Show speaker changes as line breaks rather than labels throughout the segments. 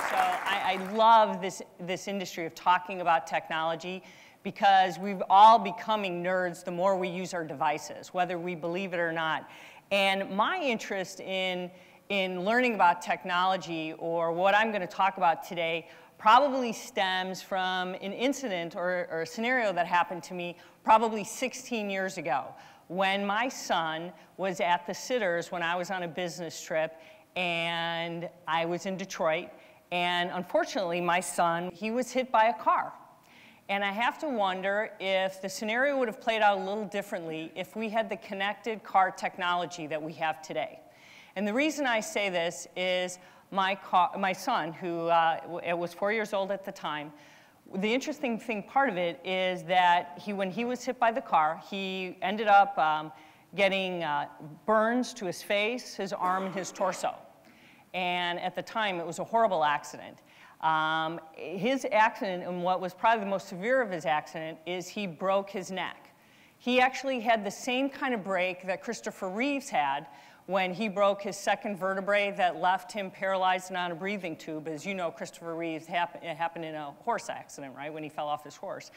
So I love this industry of talking about technology because we're all becoming nerds the more we use our devices, whether we believe it or not. And my interest in learning about technology, or what I'm going to talk about today, probably stems from an incident or a scenario that happened to me probably 16 years ago when my son was at the Sitters when I was on a business trip, and I was in Detroit. And unfortunately, my son, he was hit by a car. And I have to wonder if the scenario would have played out a little differently if we had the connected car technology that we have today. And the reason I say this is my son, who was 4 years old at the time, the interesting part of it is that when he was hit by the car, he ended up getting burns to his face, his arm, and his torso. And at the time, it was a horrible accident. His accident, and what was probably the most severe of his accident, is he broke his neck. He actually had the same kind of break that Christopher Reeves had when he broke his second vertebrae that left him paralyzed and on a breathing tube. As you know, Christopher Reeves it happened in a horse accident, right, when he fell off his horse.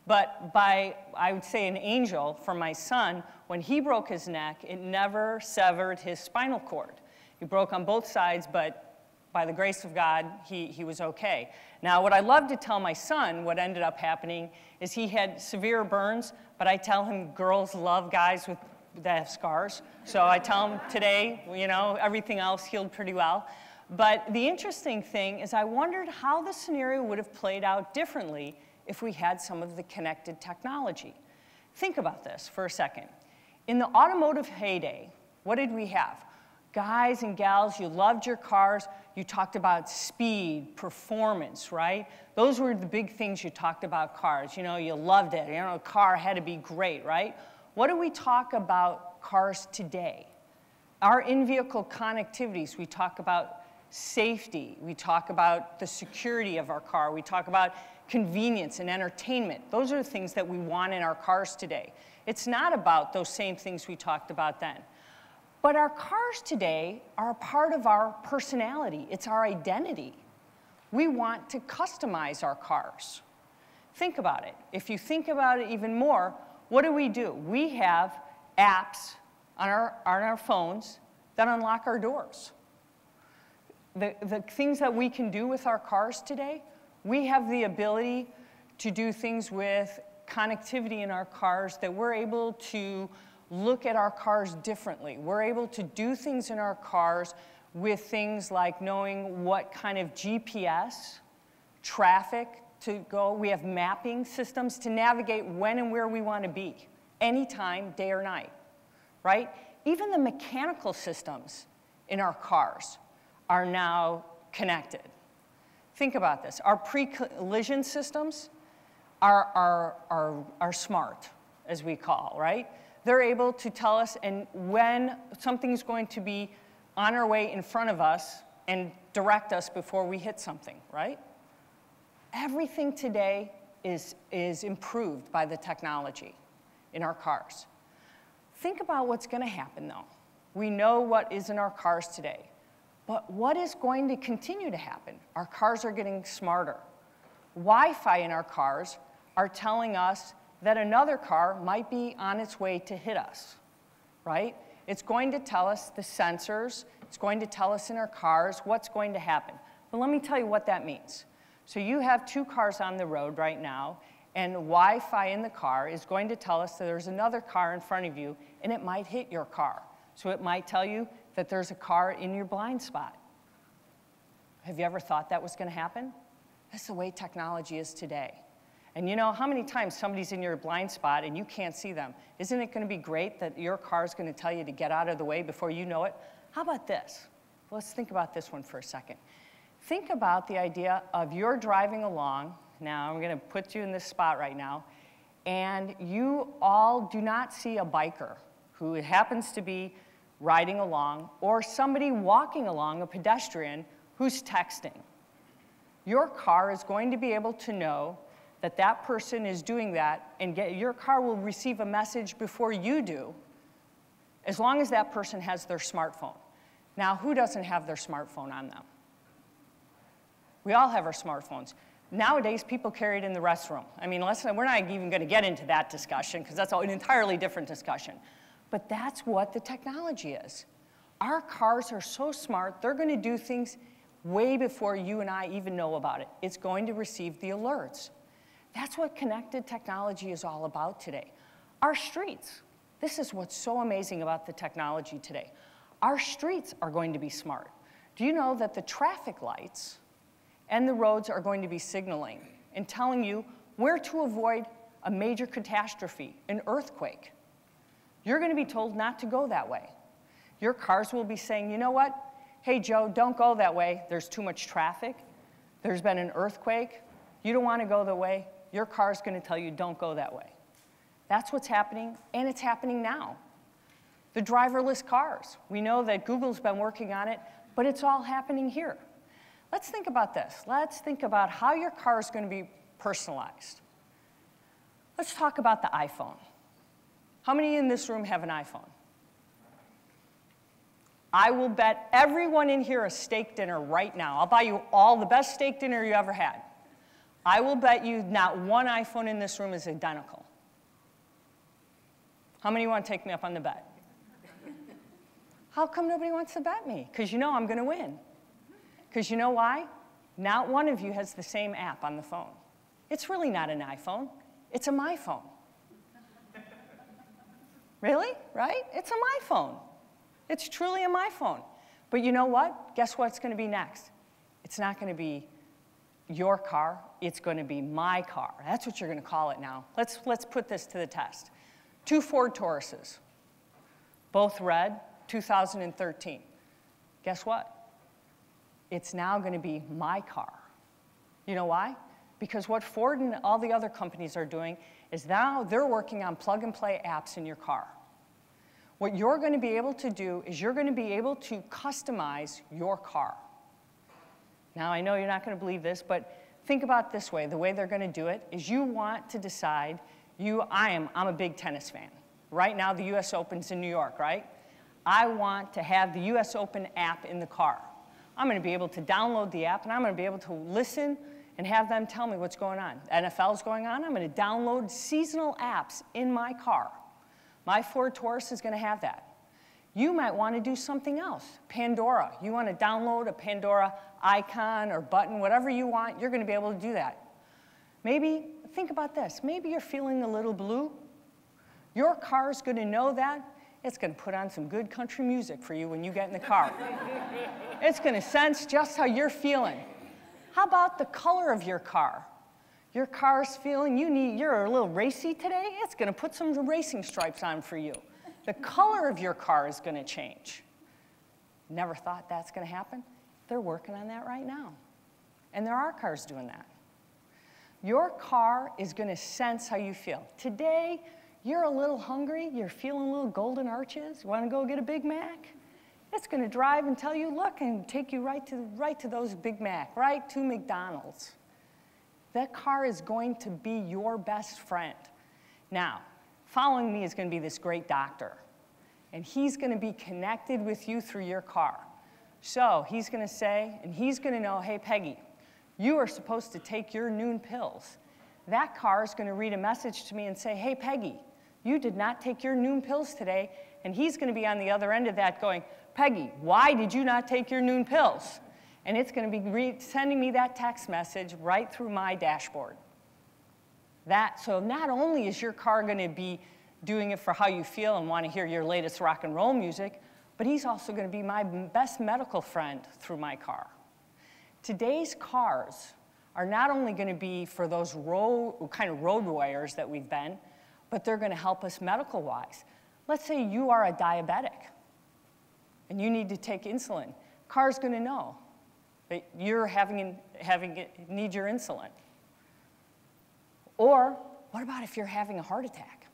But by, I would say, an angel for my son, when he broke his neck, it never severed his spinal cord. He broke on both sides, but by the grace of God, he was okay. Now, what I love to tell my son, what ended up happening, is he had severe burns, but I tell him girls love guys that have scars. So I tell him today, you know, everything else healed pretty well. But the interesting thing is I wondered how the scenario would have played out differently if we had some of the connected technology. Think about this for a second. In the automotive heyday, what did we have? Guys and gals, you loved your cars. You talked about speed, performance, right? Those were the big things you talked about cars. You know, you loved it. You know, a car had to be great, right? What do we talk about cars today? Our in-vehicle connectivities, we talk about safety. We talk about the security of our car. We talk about convenience and entertainment. Those are the things that we want in our cars today. It's not about those same things we talked about then. But our cars today are a part of our personality. It's our identity. We want to customize our cars. Think about it. If you think about it even more, what do? We have apps on our phones that unlock our doors. The things that we can do with our cars today, we have the ability to do things with connectivity in our cars that we're able to look at our cars differently. We're able to do things in our cars with things like knowing what kind of GPS, traffic to go. We have mapping systems to navigate when and where we want to be, anytime, day or night, right? Even the mechanical systems in our cars are now connected. Think about this. Our pre-collision systems are smart, as we call, right? They're able to tell us and when something's going to be on our way in front of us and direct us before we hit something, right? Everything today is improved by the technology in our cars. Think about what's going to happen, though. We know what is in our cars today. But what is going to continue to happen? Our cars are getting smarter. Wi-Fi in our cars are telling us that another car might be on its way to hit us, right? It's going to tell us the sensors. It's going to tell us in our cars what's going to happen. But let me tell you what that means. So you have two cars on the road right now, and Wi-Fi in the car is going to tell us that there's another car in front of you, and it might hit your car. So it might tell you that there's a car in your blind spot. Have you ever thought that was going to happen? That's the way technology is today. And you know how many times somebody's in your blind spot and you can't see them? Isn't it going to be great that your car's going to tell you to get out of the way before you know it? How about this? Let's think about this one for a second. Think about the idea of you're driving along. Now, I'm going to put you in this spot right now. And you all do not see a biker who happens to be riding along or somebody walking along, a pedestrian, who's texting. Your car is going to be able to know that that person is doing that, and your car will receive a message before you do, as long as that person has their smartphone. Now, who doesn't have their smartphone on them? We all have our smartphones. Nowadays, people carry it in the restroom. I mean, we're not even going to get into that discussion because that's an entirely different discussion. But that's what the technology is. Our cars are so smart, they're going to do things way before you and I even know about it. It's going to receive the alerts. That's what connected technology is all about today. Our streets, this is what's so amazing about the technology today. Our streets are going to be smart. Do you know that the traffic lights and the roads are going to be signaling and telling you where to avoid a major catastrophe, an earthquake? You're going to be told not to go that way. Your cars will be saying, you know what? Hey, Joe, don't go that way. There's too much traffic. There's been an earthquake. You don't want to go that way. Your car's going to tell you, don't go that way. That's what's happening, and it's happening now. The driverless cars. We know that Google's been working on it, but it's all happening here. Let's think about this. Let's think about how your car is going to be personalized. Let's talk about the iPhone. How many in this room have an iPhone? I will bet everyone in here a steak dinner right now. I'll buy you all the best steak dinner you ever had. I will bet you not one iPhone in this room is identical. How many want to take me up on the bet? How come nobody wants to bet me? Because you know I'm going to win. Because you know why? Not one of you has the same app on the phone. It's really not an iPhone. It's a my phone. Really? Right? It's a my phone. It's truly a my phone. But you know what? Guess what's going to be next? It's not going to be your car. It's going to be my car. That's what you're going to call it now. Let's put this to the test. 2 Ford Tauruses, both red, 2013. Guess what? It's now going to be my car. You know why? Because what Ford and all the other companies are doing is now they're working on plug-and-play apps in your car. What you're going to be able to do is you're going to be able to customize your car. Now, I know you're not going to believe this, but think about it this way. The way they're going to do it is you want to decide, I'm a big tennis fan. Right now, the US Open's in New York, right? I want to have the US Open app in the car. I'm going to be able to download the app, and I'm going to be able to listen and have them tell me what's going on. NFL's going on. I'm going to download seasonal apps in my car. My Ford Taurus is going to have that. You might want to do something else. Pandora. You want to download a Pandora icon or button, whatever you want, you're going to be able to do that. Maybe, think about this. Maybe you're feeling a little blue. Your car's going to know that. It's going to put on some good country music for you when you get in the car. It's going to sense just how you're feeling. How about the color of your car? Your car's feeling you're a little racy today. It's going to put some racing stripes on for you. The color of your car is going to change. Never thought that's going to happen? They're working on that right now. And there are cars doing that. Your car is going to sense how you feel. Today, you're a little hungry. You're feeling a little golden arches. You want to go get a Big Mac? It's going to drive and tell you, look, and take you right to those Big Mac, right to McDonald's. That car is going to be your best friend. Now, following me is going to be this great doctor. And he's going to be connected with you through your car. So he's going to say, and he's going to know, hey, Peggy, you are supposed to take your noon pills. That car is going to read a message to me and say, hey, Peggy, you did not take your noon pills today. And he's going to be on the other end of that going, Peggy, why did you not take your noon pills? And it's going to be sending me that text message right through my dashboard. So not only is your car going to be doing it for how you feel and want to hear your latest rock and roll music, but he's also going to be my best medical friend through my car. Today's cars are not only going to be for those kind of road warriors that we've been, but they're going to help us medical-wise. Let's say you are a diabetic and you need to take insulin. Car's going to know that you're need your insulin. Or what about if you're having a heart attack?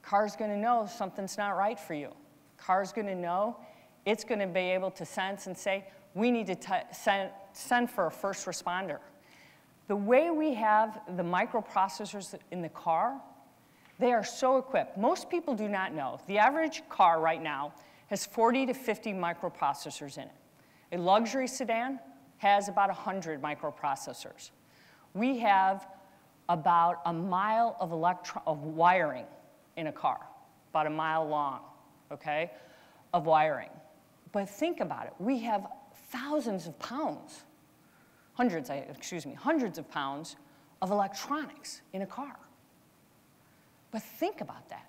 Car's going to know something's not right for you. Car's going to know. It's going to be able to sense and say, we need to send for a first responder. The way we have the microprocessors in the car, they are so equipped. Most people do not know. The average car right now has 40 to 50 microprocessors in it. A luxury sedan, has about 100 microprocessors. We have about a mile of wiring in a car, about a mile long, okay, of wiring. But think about it. We have thousands of pounds, hundreds of pounds of electronics in a car. But think about that.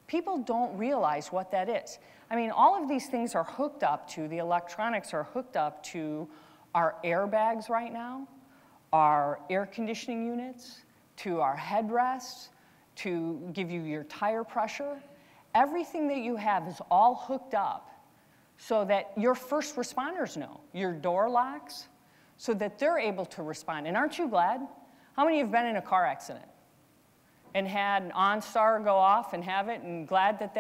People don't realize what that is. I mean, all of these things are hooked up to, the electronics are hooked up to our airbags right now, our air conditioning units, to our headrests, to give you your tire pressure. Everything that you have is all hooked up so that your first responders know, your door locks, so that they're able to respond. And aren't you glad? How many have been in a car accident and had an OnStar go off and have it and glad that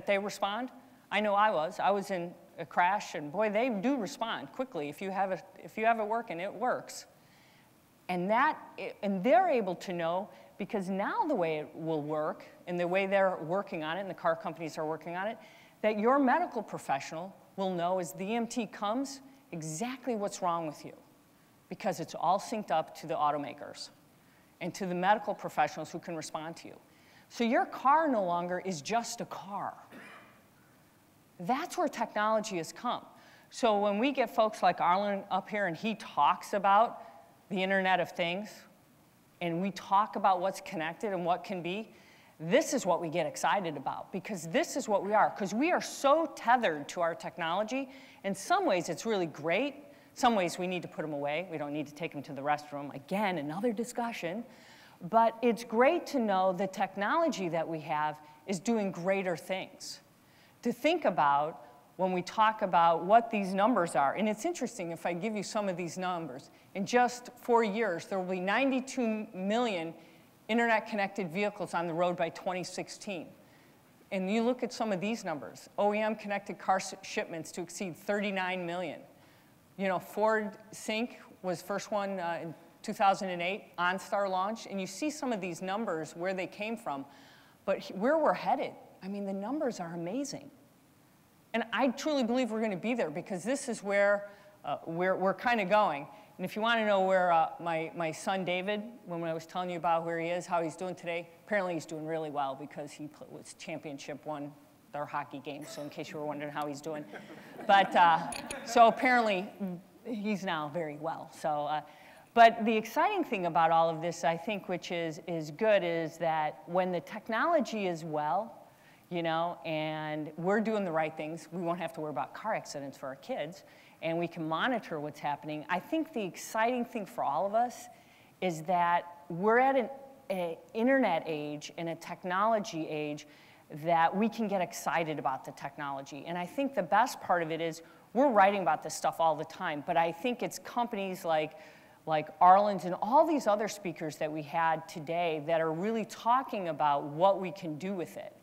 they respond? I know I was. I was in a crash, and boy, they do respond quickly if you have it working, it works. And they're able to know, because now the way it will work and the way they're working on it and the car companies are working on it, that your medical professional will know as the EMT comes exactly what's wrong with you, because it's all synced up to the automakers and to the medical professionals who can respond to you. So your car no longer is just a car. That's where technology has come. So when we get folks like Arlen up here and he talks about the Internet of Things, and we talk about what's connected and what can be, this is what we get excited about, because this is what we are, because we are so tethered to our technology. In some ways, it's really great. Some ways we need to put them away. We don't need to take them to the restroom. Again, another discussion. But it's great to know the technology that we have is doing greater things. To think about when we talk about what these numbers are, and it's interesting if I give you some of these numbers. In just 4 years, there will be 92 million internet-connected vehicles on the road by 2016. And you look at some of these numbers, OEM-connected car shipments to exceed 39 million. You know, Ford Sync was first one in 2008, OnStar launched, and you see some of these numbers where they came from. But where we're headed, I mean, the numbers are amazing. And I truly believe we're going to be there, because this is where we're kind of going. And if you want to know where my son David, when I was telling you about where he is, how he's doing today, apparently he's doing really well, because he was championship won their hockey game, so in case you were wondering how he's doing. But so apparently he's now very well. So, but the exciting thing about all of this, I think, which is good, is that when the technology is well, you know, and we're doing the right things, we won't have to worry about car accidents for our kids, and we can monitor what's happening. I think the exciting thing for all of us is that we're at an internet age and a technology age that we can get excited about the technology. And I think the best part of it is we're writing about this stuff all the time, but I think it's companies like Arlen's and all these other speakers that we had today that are really talking about what we can do with it.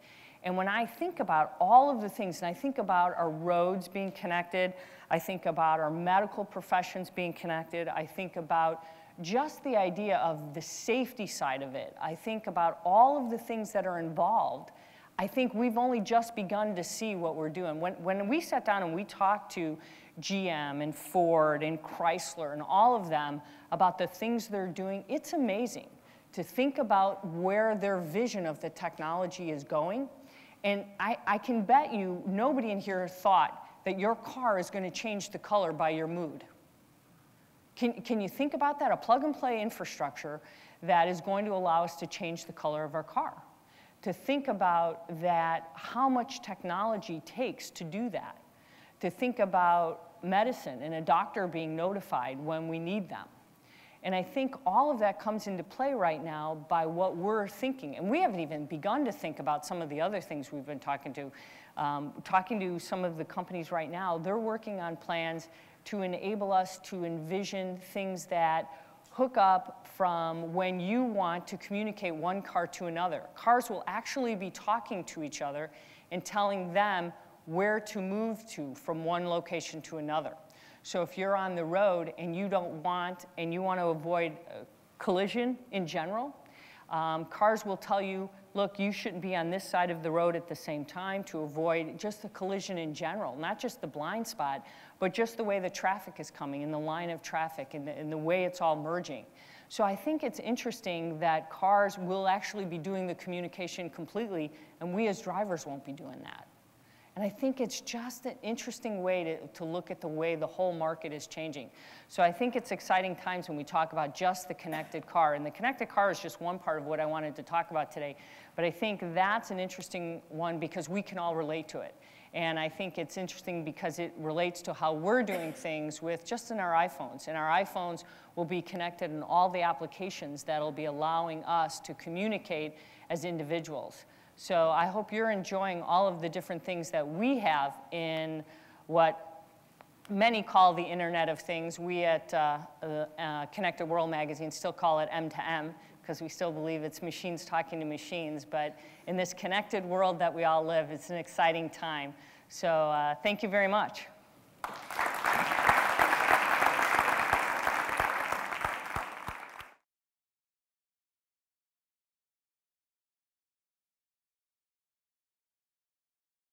And when I think about all of the things, and I think about our roads being connected, I think about our medical professions being connected, I think about just the idea of the safety side of it, I think about all of the things that are involved, I think we've only just begun to see what we're doing. When we sat down and we talked to GM and Ford and Chrysler and all of them about the things they're doing, it's amazing to think about where their vision of the technology is going. And I can bet you nobody in here thought that your car is going to change the color by your mood. Can you think about that? A plug-and-play infrastructure that is going to allow us to change the color of our car. To think about that, how much technology takes to do that. To think about medicine and a doctor being notified when we need them. And I think all of that comes into play right now by what we're thinking. And we haven't even begun to think about some of the other things we've been talking to. Talking to some of the companies right now, they're working on plans to enable us to envision things that hook up from when you want to communicate one car to another. Cars will actually be talking to each other and telling them where to move to from one location to another. So if you're on the road and you want to avoid collision in general, cars will tell you look, you shouldn't be on this side of the road at the same time to avoid just the collision in general, not just the blind spot, but just the way the traffic is coming and the line of traffic and the way it's all merging. So I think it's interesting that cars will actually be doing the communication completely, and we as drivers won't be doing that. And I think it's just an interesting way to look at the way the whole market is changing. So I think it's exciting times when we talk about just the connected car. And the connected car is just one part of what I wanted to talk about today. But I think that's an interesting one because we can all relate to it. And I think it's interesting because it relates to how we're doing things with just in our iPhones. And our iPhones will be connected in all the applications that'll be allowing us to communicate as individuals. So I hope you're enjoying all of the different things that we have in what many call the Internet of Things. We at Connected World magazine still call it M2M because we still believe it's machines talking to machines. But in this connected world that we all live, it's an exciting time. So thank you very much.